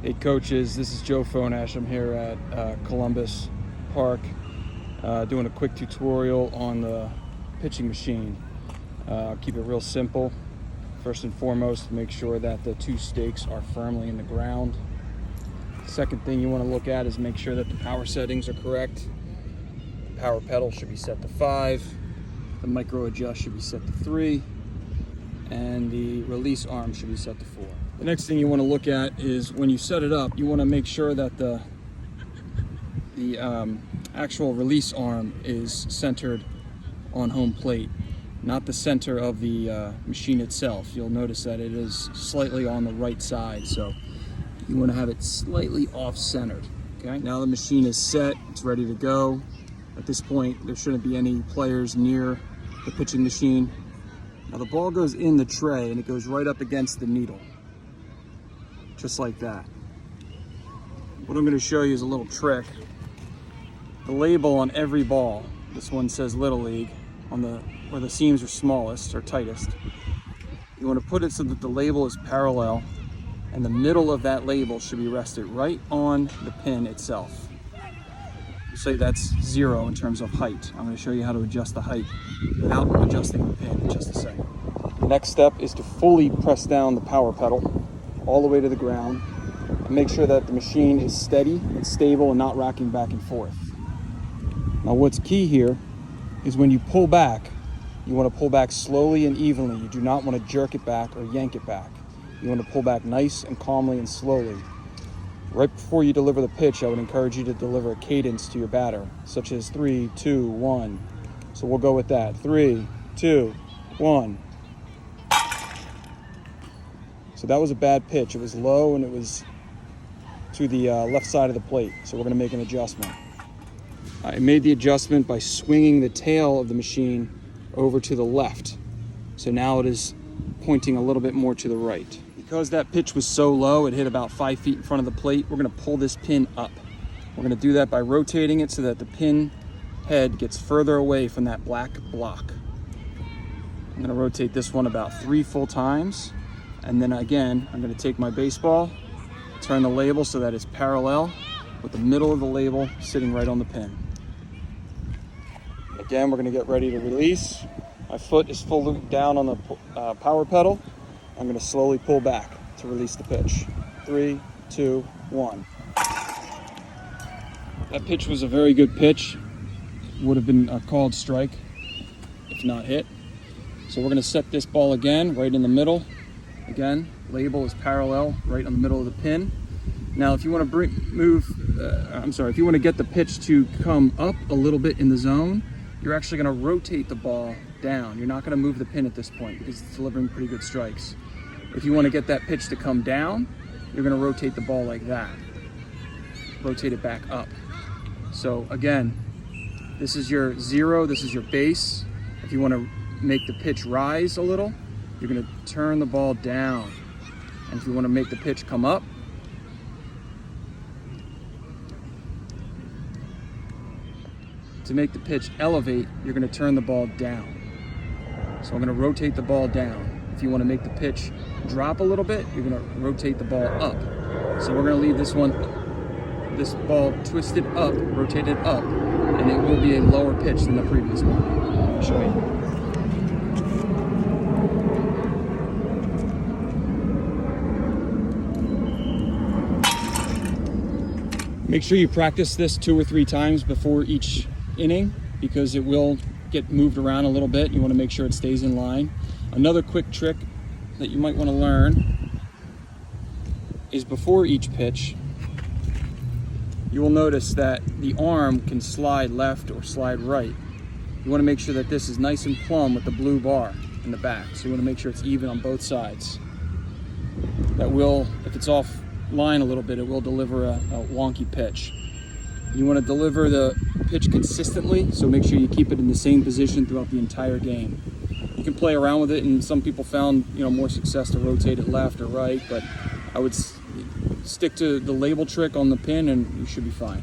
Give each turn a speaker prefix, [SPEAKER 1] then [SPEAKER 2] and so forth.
[SPEAKER 1] Hey coaches, this is Joe Fonash. I'm here at Columbus Park doing a quick tutorial on the pitching machine. Keep it real simple. First and foremost, make sure that the two stakes are firmly in the ground. Second thing you want to look at is make sure that the power settings are correct. The power pedal should be set to 5. The micro adjust should be set to 3. And the release arm should be set to 4. The next thing you want to look at is when you set it up, you want to make sure that the actual release arm is centered on home plate, not the center of the machine itself. You'll notice that it is slightly on the right side, so you want to have it slightly off-centered. Okay, now the machine is set, it's ready to go. At this point, there shouldn't be any players near the pitching machine. Now the ball goes in the tray and it goes right up against the needle, just like that. What I'm going to show you is a little trick. The label on every ball, this one says Little League, on where the seams are smallest or tightest. You want to put it so that the label is parallel and the middle of that label should be rested right on the pin itself. Say that's 0 in terms of height. I'm going to show you how to adjust the height without adjusting the pin in just a second. The next step is to fully press down the power pedal all the way to the ground and make sure that the machine is steady and stable and not rocking back and forth. Now what's key here is when you pull back, you want to pull back slowly and evenly. You do not want to jerk it back or yank it back. You want to pull back nice and calmly and slowly. Right before you deliver the pitch, I would encourage you to deliver a cadence to your batter, such as 3, 2, 1. So we'll go with that. 3, 2, 1. So that was a bad pitch. It was low and it was to the left side of the plate. So we're going to make an adjustment. I made the adjustment by swinging the tail of the machine over to the left. So now it is pointing a little bit more to the right. Because that pitch was so low, it hit about 5 feet in front of the plate, we're going to pull this pin up. We're going to do that by rotating it so that the pin head gets further away from that black block. I'm going to rotate this one about 3 full times. And then again, I'm going to take my baseball, turn the label so that it's parallel with the middle of the label sitting right on the pin. Again, we're going to get ready to release. My foot is fully down on the power pedal. I'm going to slowly pull back to release the pitch. 3, 2, 1. That pitch was a very good pitch. Would have been a called strike if not hit. So we're going to set this ball again right in the middle. Again, label is parallel right on the middle of the pin. Now if you want to if you want to get the pitch to come up a little bit in the zone, you're actually going to rotate the ball down. You're not going to move the pin at this point because it's delivering pretty good strikes. If you want to get that pitch to come down, you're going to rotate the ball like that. Rotate it back up. So again, this is your 0, this is your base. If you want to make the pitch rise a little, you're going to turn the ball down. And if you want to make the pitch come up, to make the pitch elevate, you're going to turn the ball down. So I'm going to rotate the ball down. If you want to make the pitch drop a little bit, you're going to rotate the ball up. So we're going to leave this ball twisted up, rotated up, and it will be a lower pitch than the previous one. I'll show you. Make sure you practice this 2 or 3 times before each inning because it will get moved around a little bit. You want to make sure it stays in line. Another quick trick that you might want to learn is before each pitch, you will notice that the arm can slide left or slide right. You want to make sure that this is nice and plumb with the blue bar in the back. So you want to make sure it's even on both sides. That will, if it's off line a little bit, it will deliver a wonky pitch. You want to deliver the pitch consistently, so make sure you keep it in the same position throughout the entire game. You can play around with it, and some people found more success to rotate it left or right, but I would stick to the label trick on the pin and you should be fine.